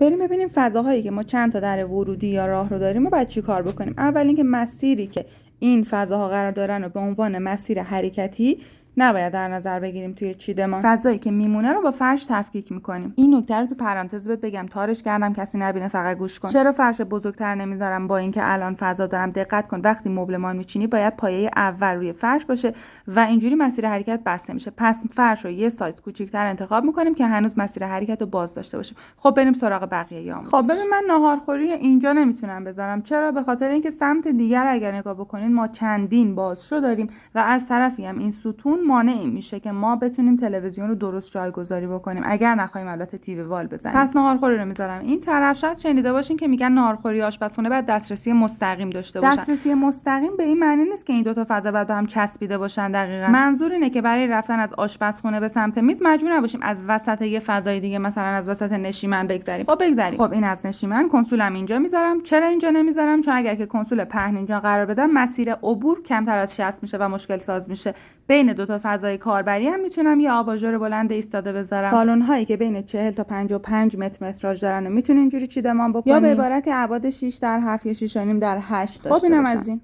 بریم ببینیم فضاهایی که ما چند تا در ورودی یا راهرو داریم و باید چی کار بکنیم. اول اینکه مسیری که این فضاها قرار دارن رو به عنوان مسیر حرکتی نباید در نظر بگیریم توی چیدمان. فضایی که میمونه رو با فرش تفکیک میکنیم. این نکته رو تو پرانتز بهت بگم، تارش کردم کسی نبینه، فقط گوش کن. چرا فرش بزرگتر نمیذارم؟ با اینکه الان فضا دارم. دقت کن وقتی مبلمان میچینی باید پایه اول روی فرش باشه و اینجوری مسیر حرکت بسته میشه. پس فرش رو یه سایز کوچیک‌تر انتخاب میکنیم که هنوز مسیر حرکت رو باز داشته باشه. خب بریم سراغ بقیه آموزش. خب ببین، من ناهارخوری اینجا نمیتونم بذارم. چرا؟ به خاطر اینکه سمت دیگر اگر نگاه بکنین ما چندین بازشو داریم و از طرفی هم این ستون مانع میشه که ما بتونیم تلویزیون رو درست جایگذاری بکنیم، اگر نخوایم البته تیوی وال بزنیم. پس ناهارخوری رو میذارم این طرف. شاید شنیده باشین که میگن ناهارخوری آشپزخونه باید دسترسی مستقیم داشته باشن. دسترسی مستقیم به این معنی نیست که این دو تا فضا باید به هم چسبیده باشن. دقیقاً منظور اینه که برای رفتن از آشپزخونه به سمت میز مجبور نباشیم از وسط یه فضای دیگه، مثلا از وسط نشیمن بگذریم. خب این از نشیمن. کنسولم اینجا میذارم. چرا اینجا نمیذارم؟ چون اگر که کنسول پهن اینجا قرار بدم مسیر عبور کمتر از 60 میشه و مشکل ساز میشه. بین دو تا فضای کاربری هم میتونم یه آباژور بلند ایستاده بذارم. سالن هایی که بین 40 تا 55 متر متراژ دارن و میتونه اینجوری چیدمان بکنی، یا به عبارت ابعاد 6 در 7 یا 6.5 در 8 داشته باشن. خب اینم از این.